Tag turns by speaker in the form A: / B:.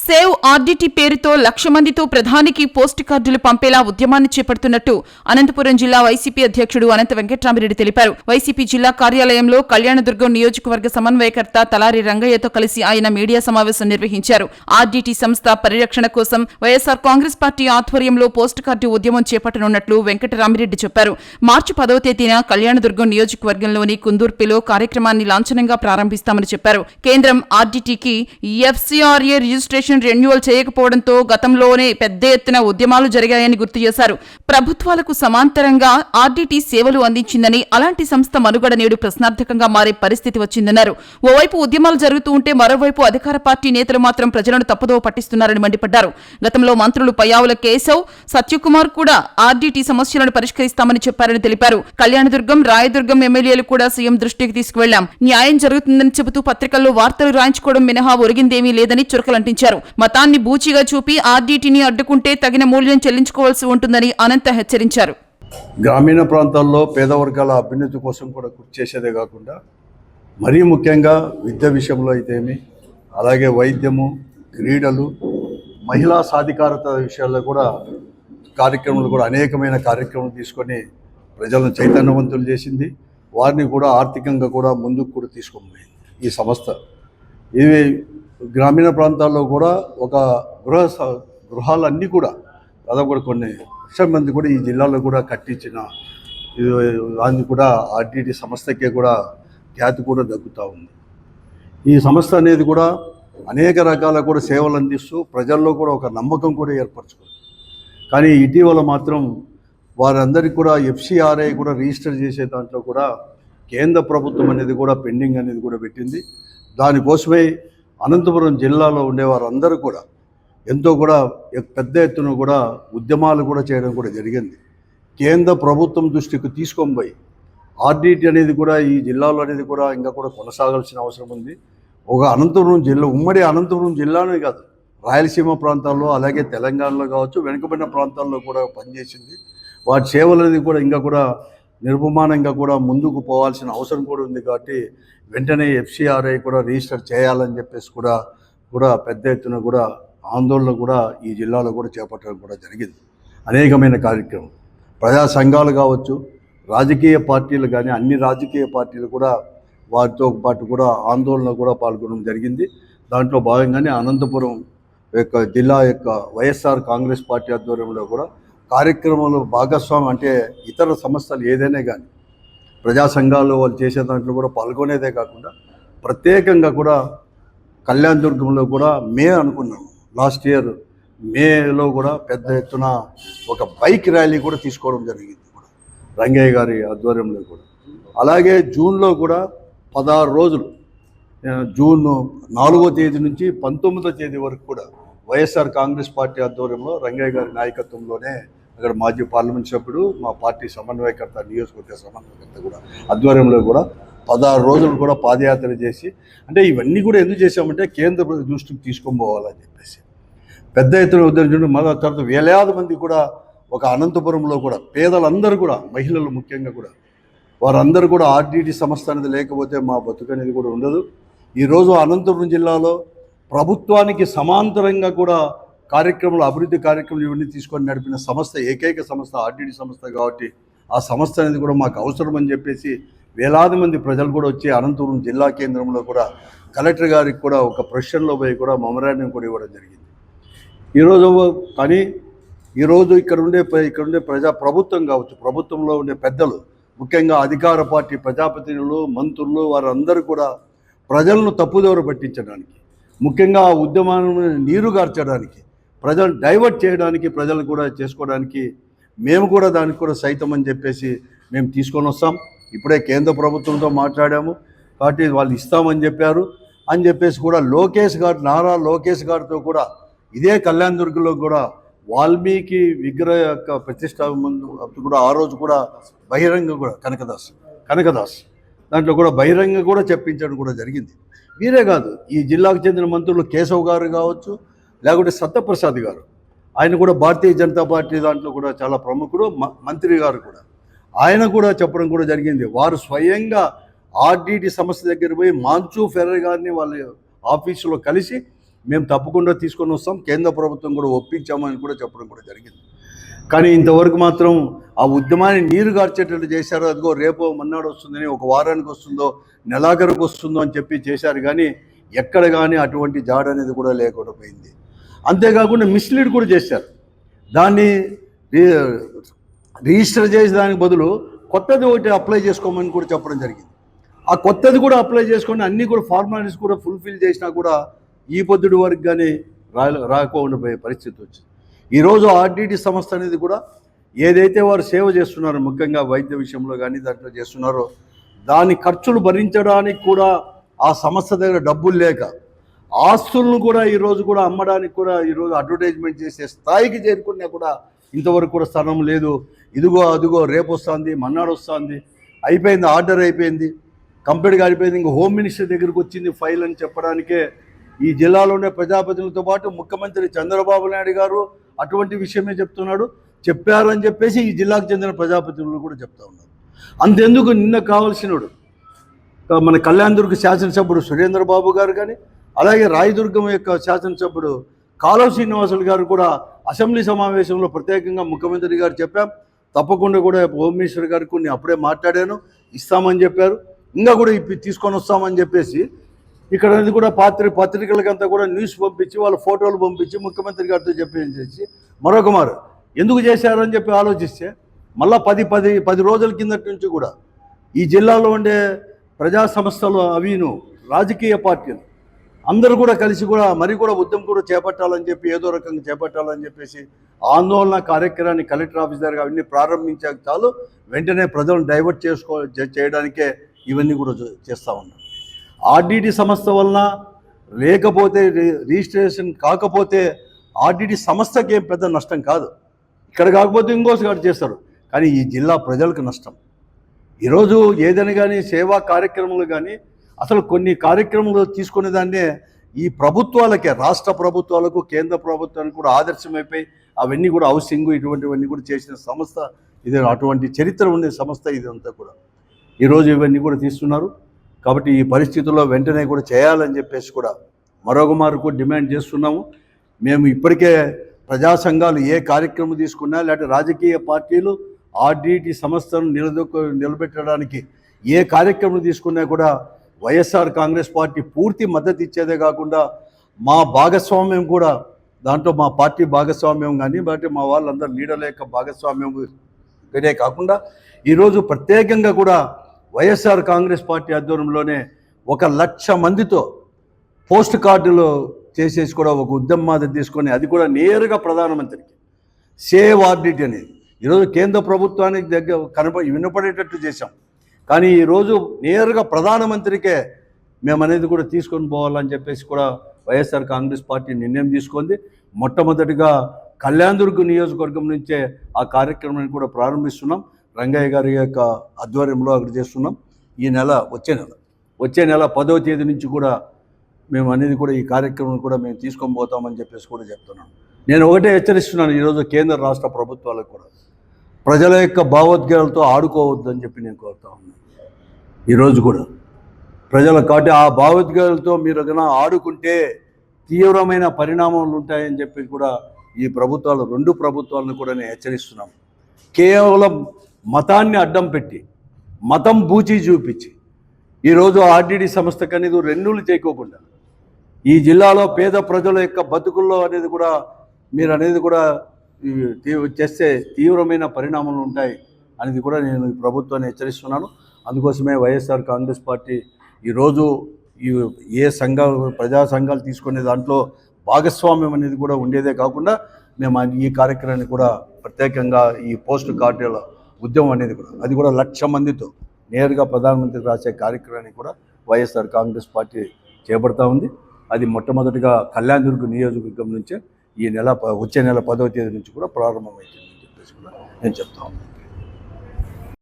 A: Save RDT పేరుతో 1,00,000 మందితో ప్రధానికి పోస్ట్ కార్డులు పంపేలా ఉద్యమాన్ని చేపడుతున్నట్టు అనంతపురం జిల్లా వైసీపీ అధ్యక్షుడు అనంత వెంకట్రామిరెడ్డి తెలిపారు. వైసీపీ జిల్లా కార్యాలయంలో కళ్యాణదుర్గం నియోజకవర్గ సమన్వయకర్త తలారి రంగయ్యతో కలిసి ఆయన మీడియా సమావేశం నిర్వహించారు. ఆర్డీటీ సంస్థ పరిరక్షణ కోసం వైఎస్సార్ కాంగ్రెస్ పార్టీ ఆధ్వర్యంలో పోస్ట్ కార్డు ఉద్యమం చేపట్టనున్నట్లు వెంకటరామిరెడ్డి చెప్పారు. మార్చి 10వ తేదీన కళ్యాణదుర్గం నియోజకవర్గంలోని కుందూర్పిలో కార్యక్రమాన్ని లాంఛనంగా ప్రారంభిస్తామని చెప్పారు. కేంద్రం ఆర్డీటీకి ఎఫ్సీఆర్ఏ రిజిస్ట్రేషన్ రెన్యువల్ చేయకపోవడంతో గతంలోనే పెద్ద ఎత్తున ఉద్యమాలు జరిగాయని గుర్తు చేశారు. ప్రభుత్వాలకు సమాంతరంగా ఆర్డీటీ సేవలు అందించిందని, అలాంటి సంస్థ మనుగడ నేడు ప్రశ్నార్థకంగా మారే పరిస్థితి వచ్చిందన్నారు. ఓవైపు ఉద్యమాలు జరుగుతూ ఉంటే మరోవైపు అధికార పార్టీ నేతలు మాత్రం ప్రజలను తప్పుదోవ పట్టిస్తున్నారని మండిపడ్డారు. గతంలో మంత్రులు పయ్యావుల కేశవ్, సత్యకుమార్ కూడా ఆర్డీటీ సమస్యలను పరిష్కరిస్తామని చెప్పారని తెలిపారు. కళ్యాణదుర్గం, రాయదుర్గం ఎమ్మెల్యేలు కూడా సీఎం దృష్టికి తీసుకువెళ్లాం. న్యాయం జరుగుతుందని చెబుతూ పత్రికల్లో వార్తలు రాయించుకోవడం మినహా ఒరిగిందేమీ లేదని చురకలంటించారు. మతాన్ని బూచిగా చూపి ఆర్డీటీని అడ్డుకుంటే తగిన మూల్యం చెల్లించుకోవాల్సి ఉంటుందని అనంత హెచ్చరించారు.
B: గ్రామీణ ప్రాంతాల్లో పేద వర్గాల అభ్యున్నతి కోసం కూడా కృషి చేసేదే కాకుండా మరీ ముఖ్యంగా విద్య విషయంలో అయితేమి, అలాగే వైద్యము, క్రీడలు, మహిళా సాధికారత విషయాల్లో కూడా కార్యక్రమాలు కూడా అనేకమైన కార్యక్రమాలు తీసుకొని ప్రజలను చైతన్యవంతులు చేసింది. వారిని కూడా ఆర్థికంగా కూడా ముందుకు కూడా తీసుకొని ఈ సంస్థ. ఇవి గ్రామీణ ప్రాంతాల్లో కూడా ఒక గృహాలన్నీ కూడా దాదాపు కూడా కొన్ని లక్షల మంది కూడా ఈ జిల్లాలో కూడా కట్టించిన దాన్ని కూడా ఆర్డీటీ సంస్థకే కూడా ఖ్యాతి కూడా దక్కుతూ ఉంది. ఈ సంస్థ అనేది కూడా అనేక రకాల కూడా సేవలు అందిస్తూ ప్రజల్లో కూడా ఒక నమ్మకం కూడా ఏర్పరచుకుంది. కానీ ఇటీవల మాత్రం వారందరికీ కూడా ఎఫ్సీఆర్ఐ కూడా రిజిస్టర్ చేసే దాంట్లో కూడా కేంద్ర ప్రభుత్వం అనేది కూడా పెండింగ్ అనేది కూడా పెట్టింది. దానికోసమే అనంతపురం జిల్లాలో ఉండే వారందరూ కూడా ఎంతో కూడా పెద్ద ఎత్తున కూడా ఉద్యమాలు కూడా చేయడం కూడా జరిగింది. కేంద్ర ప్రభుత్వం దృష్టికి తీసుకొని పోయి ఆర్డీటీ అనేది కూడా ఈ జిల్లాలో అనేది కూడా ఇంకా కూడా కొనసాగాల్సిన అవసరం ఉంది. ఒక అనంతపురం జిల్లా, ఉమ్మడి అనంతపురం జిల్లానే కాదు, రాయలసీమ ప్రాంతాల్లో అలాగే తెలంగాణలో కావచ్చు, వెనుకబడిన ప్రాంతాల్లో కూడా పనిచేసింది. వాటి సేవలు అనేది కూడా ఇంకా కూడా నిర్వమానంగా కూడా ముందుకు పోవాల్సిన అవసరం కూడా ఉంది. కాబట్టి వెంటనే ఎఫ్సీఆర్ఐ కూడా రిజిస్టర్ చేయాలని చెప్పేసి కూడా పెద్ద ఎత్తున కూడా ఆందోళన కూడా ఈ జిల్లాలో కూడా చేపట్టడం కూడా జరిగింది. అనేకమైన కార్యక్రమం ప్రజా సంఘాలు కావచ్చు, రాజకీయ పార్టీలు కానీ అన్ని రాజకీయ పార్టీలు కూడా వారితో పాటు కూడా ఆందోళన కూడా పాల్గొనడం జరిగింది. దాంట్లో భాగంగానే అనంతపురం యొక్క జిల్లా యొక్క వైఎస్ఆర్ కాంగ్రెస్ పార్టీ ఆధ్వర్యంలో కూడా కార్యక్రమంలో భాగస్వామి అంటే ఇతర సంస్థలు ఏదైనా కానీ ప్రజా సంఘాలు వాళ్ళు చేసే దాంట్లో కూడా పాల్గొనేదే కాకుండా ప్రత్యేకంగా కూడా కళ్యాణదుర్గంలో కూడా అనుకున్నాము లాస్ట్ ఇయర్ మేలో కూడా పెద్ద ఎత్తున ఒక బైక్ ర్యాలీ కూడా తీసుకోవడం జరిగింది కూడా రంగయ్య గారి ఆధ్వర్యంలో కూడా. అలాగే జూన్లో కూడా 16 రోజులు, జూన్ 4వ తేదీ నుంచి 19వ తేదీ వరకు కూడా వైఎస్ఆర్ కాంగ్రెస్ పార్టీ ఆధ్వర్యంలో రంగయ్య గారి నాయకత్వంలోనే అక్కడ మాజీ పార్లమెంట్ సభ్యుడు, మా పార్టీ సమన్వయకర్త, నియోజకవర్గ సమన్వయకర్త కూడా ఆధ్వర్యంలో కూడా 16 రోజులు కూడా పాదయాత్ర చేసి, అంటే ఇవన్నీ కూడా ఎందుకు చేశామంటే కేంద్ర దృష్టికి తీసుకొని పోవాలని చెప్పేసి పెద్ద ఎత్తున ఉద్దేశించడం. మన తర్వాత వేలాది మంది కూడా ఒక అనంతపురంలో కూడా పేదలందరూ కూడా, మహిళలు ముఖ్యంగా కూడా, వారందరూ కూడా ఆర్డీటీ సంస్థ అనేది లేకపోతే మా బతుకు అనేది కూడా ఉండదు. ఈరోజు అనంతపురం జిల్లాలో ప్రభుత్వానికి సమాంతరంగా కూడా కార్యక్రమాలు, అభివృద్ధి కార్యక్రమాలు ఇవన్నీ తీసుకొని నడిపిన సంస్థ, ఏకైక సంస్థ ఆర్డీటీ సంస్థ. కాబట్టి ఆ సంస్థ అనేది కూడా మాకు అవసరం అని చెప్పేసి వేలాది మంది ప్రజలు కూడా వచ్చి అనంతపురం జిల్లా కేంద్రంలో కూడా కలెక్టర్ గారికి కూడా ఒక ప్రొఫెషన్లో పోయి కూడా మెమరాండం కూడా ఇవ్వడం జరిగింది ఈరోజు. కానీ ఈరోజు ఇక్కడ ఉండే ప్రభుత్వం కావచ్చు, ప్రభుత్వంలో ఉండే పెద్దలు, ముఖ్యంగా అధికార పార్టీ ప్రజాప్రతినిధులు, మంత్రులు, వారందరూ కూడా ప్రజలను తప్పుదోవ పట్టించడానికి, ముఖ్యంగా ఆ ఉద్యమాన్ని నీరుగార్చడానికి, ప్రజలు డైవర్ట్ చేయడానికి, ప్రజలు కూడా చేసుకోవడానికి మేము కూడా దానికి కూడా సైతం అని చెప్పేసి మేము తీసుకొని వస్తాం. ఇప్పుడే కేంద్ర ప్రభుత్వంతో మాట్లాడాము, కాబట్టి వాళ్ళు ఇస్తామని చెప్పారు అని చెప్పేసి కూడా నారా లోకేష్ గారితో కూడా ఇదే కళ్యాణదుర్గంలో కూడా వాల్మీకి విగ్రహ యొక్క ప్రతిష్ట ముందు కూడా ఆ రోజు కూడా బహిరంగ కూడా కనకదాస్ దాంట్లో కూడా బహిరంగ కూడా చెప్పించడం కూడా జరిగింది. వీరే కాదు, ఈ జిల్లాకు చెందిన మంత్రులు కేశవ్ గారు కావచ్చు, లేకుంటే సత్యప్రసాద్ గారు, ఆయన కూడా భారతీయ జనతా పార్టీ దాంట్లో కూడా చాలా ప్రముఖుడు, మంత్రి గారు కూడా, ఆయన కూడా చెప్పడం కూడా జరిగింది. వారు స్వయంగా ఆర్డీటీ సంస్థ దగ్గర పోయి మాంచు ఫెర్రర్ గారిని వాళ్ళ ఆఫీసులో కలిసి మేము తప్పకుండా తీసుకొని వస్తాం, కేంద్ర ప్రభుత్వం కూడా ఒప్పించామని కూడా చెప్పడం కూడా జరిగింది. కానీ ఇంతవరకు మాత్రం ఆ ఉద్యమాన్ని నీరు గార్చేటట్టు చేశారు. అదిగో రేపో మన్నాడు వస్తుందని, ఒక వారానికి వస్తుందో నెలాఖరుకు వస్తుందో అని చెప్పి చేశారు. కానీ ఎక్కడ కానీ అటువంటి జాడ అనేది కూడా లేకుండా పోయింది. అంతేకాకుండా మిస్లీడ్ కూడా చేశారు. దాన్ని రిజిస్టర్ చేసి దానికి బదులు కొత్తది ఒకటి అప్లై చేసుకోమని కూడా చెప్పడం జరిగింది. ఆ కొత్తది కూడా అప్లై చేసుకొని అన్నీ కూడా ఫార్మాలిటీస్ కూడా ఫుల్ఫిల్ చేసినా కూడా ఈ పొద్దుడి వరకు కానీ రాకుండా పోయే పరిస్థితి వచ్చింది. ఈరోజు ఆర్డిటి సంస్థ అనేది కూడా ఏదైతే వారు సేవ చేస్తున్నారో, ముఖ్యంగా వైద్య విషయంలో కానీ దాంట్లో చేస్తున్నారో, దాని ఖర్చులు భరించడానికి కూడా ఆ సంస్థ దగ్గర డబ్బులు లేక ఆస్తులను కూడా ఈరోజు కూడా అమ్మడానికి కూడా ఈరోజు అడ్వర్టైజ్మెంట్ చేసే స్థాయికి చేరుకున్నా కూడా ఇంతవరకు కూడా స్థలం లేదు. ఇదిగో అదిగో రేపు వస్తుంది, మన్నాడు వస్తుంది, అయిపోయింది, ఆర్డర్ అయిపోయింది, కంప్లీట్గా అయిపోయింది, ఇంక హోమ్ మినిస్టర్ దగ్గరికి వచ్చింది ఫైల్ అని చెప్పడానికే ఈ జిల్లాలోనే ప్రజాప్రతినిధులతో పాటు ముఖ్యమంత్రి చంద్రబాబు నాయుడు గారు అటువంటి విషయమే చెప్తున్నాడు. చెప్పారని చెప్పేసి ఈ జిల్లాకు చెందిన ప్రజాప్రతినిధులు కూడా చెప్తా ఉన్నారు. అంతెందుకు నిన్న కావాల్సినోడు మన కళ్యాణదుర్గ శాసనసభ్యుడు సురేంద్రబాబు గారు కానీ, అలాగే రాయదుర్గం యొక్క శాసనసభ్యుడు కాలువ శ్రీనివాసులు గారు కూడా అసెంబ్లీ సమావేశంలో ప్రత్యేకంగా ముఖ్యమంత్రి గారు చెప్పాం, తప్పకుండా కూడా హోమ్ మినిస్టర్ గారికి కొన్ని అప్పుడే మాట్లాడాను, ఇస్తామని చెప్పారు, ఇంకా కూడా తీసుకొని వస్తామని చెప్పేసి ఇక్కడ అనేది కూడా పత్రికలకంతా కూడా న్యూస్ పంపించి వాళ్ళ ఫోటోలు పంపించి ముఖ్యమంత్రి గారితో చెప్పేసి మరొక మారు ఎందుకు చేశారని చెప్పి ఆలోచిస్తే మళ్ళీ 10 రోజుల కిందటి నుంచి కూడా ఈ జిల్లాలో ఉండే ప్రజా సంస్థలు అవిను రాజకీయ పార్టీలు అందరూ కూడా కలిసి కూడా మరి కూడా ఉద్యమం కూడా చేపట్టాలని చెప్పి ఏదో రకంగా చేపట్టాలని చెప్పేసి ఆందోళన కార్యక్రమాన్ని కలెక్టర్ ఆఫీస్ దగ్గర అవన్నీ ప్రారంభించాక చాలు వెంటనే ప్రజలను డైవర్ట్ చేయడానికే ఇవన్నీ కూడా చేస్తూ ఉన్నారు. ఆర్డిటి సంస్థ వలన లేకపోతే రిజిస్ట్రేషన్ కాకపోతే ఆర్డిటి సంస్థకి ఏం పెద్ద నష్టం కాదు, ఇక్కడ కాకపోతే ఇంకోసారి చేస్తారు, కానీ ఈ జిల్లా ప్రజలకు నష్టం. ఈరోజు ఏదైనా కానీ సేవా కార్యక్రమాలు కానీ అసలు కొన్ని కార్యక్రమాలు తీసుకునే దాన్నే ఈ ప్రభుత్వాలకే, రాష్ట్ర ప్రభుత్వాలకు కేంద్ర ప్రభుత్వానికి కూడా ఆదర్శమైపోయి అవన్నీ కూడా హౌసింగ్ ఇటువంటివన్నీ కూడా చేసిన సంస్థ ఇది. అటువంటి చరిత్ర ఉండే సంస్థ ఇదంతా కూడా ఈరోజు ఇవన్నీ కూడా తీస్తున్నారు. కాబట్టి ఈ పరిస్థితుల్లో వెంటనే కూడా చేయాలని చెప్పేసి కూడా మరొక మారు డిమాండ్ చేస్తున్నాము. మేము ఇప్పటికే ప్రజా సంఘాలు ఏ కార్యక్రమం తీసుకున్నా లేకపోతే రాజకీయ పార్టీలు ఆర్డిటి సంస్థను నిలబెట్టడానికి ఏ కార్యక్రమం తీసుకున్నా కూడా వైఎస్ఆర్ కాంగ్రెస్ పార్టీ పూర్తి మద్దతు ఇచ్చేదే కాకుండా మా భాగస్వామ్యం కూడా దాంట్లో మా పార్టీ భాగస్వామ్యం కానీ బట్టి మా వాళ్ళందరూ లీడర్ల యొక్క భాగస్వామ్యం ఇదే కాకుండా ఈరోజు ప్రత్యేకంగా కూడా వైఎస్ఆర్ కాంగ్రెస్ పార్టీ ఆధ్వర్యంలోనే 1,00,000 మందితో పోస్ట్ కార్డులు చేసేసి కూడా ఒక ఉద్యమ మాదిరి తీసుకొని అది కూడా నేరుగా ప్రధానమంత్రికి సేవ్ ఆర్డిటి అనేది ఈరోజు కేంద్ర ప్రభుత్వానికి వినపడేటట్టు చేశాం. కానీ ఈరోజు నేరుగా ప్రధానమంత్రికే మేము అనేది కూడా తీసుకొని పోవాలని చెప్పేసి కూడా వైఎస్ఆర్ కాంగ్రెస్ పార్టీ నిర్ణయం తీసుకుంది. మొట్టమొదటిగా కళ్యాణదుర్గ నియోజకవర్గం నుంచే ఆ కార్యక్రమాన్ని కూడా ప్రారంభిస్తున్నాం. రంగయ్య గారి యొక్క ఆధ్వర్యంలో అక్కడ చేస్తున్నాం. ఈ నెల వచ్చే నెల 10వ తేదీ నుంచి కూడా మేము అనేది కూడా ఈ కార్యక్రమం కూడా మేము తీసుకొని పోతామని చెప్పేసి కూడా చెప్తున్నాం. నేను ఒకటే హెచ్చరిస్తున్నాను, ఈరోజు కేంద్ర రాష్ట్ర ప్రభుత్వాలకు కూడా ప్రజల యొక్క భావోద్వేగాలతో ఆడుకోవద్దని చెప్పి నేను కోరుతా ఉన్నాను. ఈరోజు కూడా ప్రజల కాబట్టి ఆ భావోద్వేగాలతో మీరు కన్నా ఆడుకుంటే తీవ్రమైన పరిణామాలు ఉంటాయని చెప్పి కూడా ఈ ప్రభుత్వాలు 2 ప్రభుత్వాలను కూడా నేను హెచ్చరిస్తున్నాం. కేవలం మతాన్ని అడ్డం పెట్టి మతం బూచి చూపించి ఈరోజు ఆర్డిటి సంస్థకు అనేది రెన్యూలు చేయకోకుండా ఈ జిల్లాలో పేద ప్రజల యొక్క బతుకుల్లో అనేది కూడా మీరు అనేది కూడా చేస్తే తీవ్రమైన పరిణామాలు ఉంటాయి అనేది కూడా నేను ఈ ప్రభుత్వాన్ని హెచ్చరిస్తున్నాను. అందుకోసమే వైఎస్ఆర్ కాంగ్రెస్ పార్టీ ఈరోజు ఏ సంఘాలు ప్రజా సంఘాలు తీసుకునే దాంట్లో భాగస్వామ్యం అనేది కూడా ఉండేదే కాకుండా మేము ఈ కార్యక్రమాన్ని కూడా ప్రత్యేకంగా ఈ పోస్ట్ కార్డుల ఉద్యమం అనేది కూడా అది కూడా 1,00,000 మందితో నేరుగా ప్రధానమంత్రికి రాసే కార్యక్రమాన్ని కూడా వైఎస్ఆర్ కాంగ్రెస్ పార్టీ చేపడతా ఉంది. అది మొట్టమొదటిగా కళ్యాణదుర్గ నియోజకవర్గం నుంచే వచ్చే నెల 10వ తేదీ నుంచి కూడా ప్రారంభమవుతుందని చెప్పేసి కూడా నేను చెప్తా ఉన్నాను.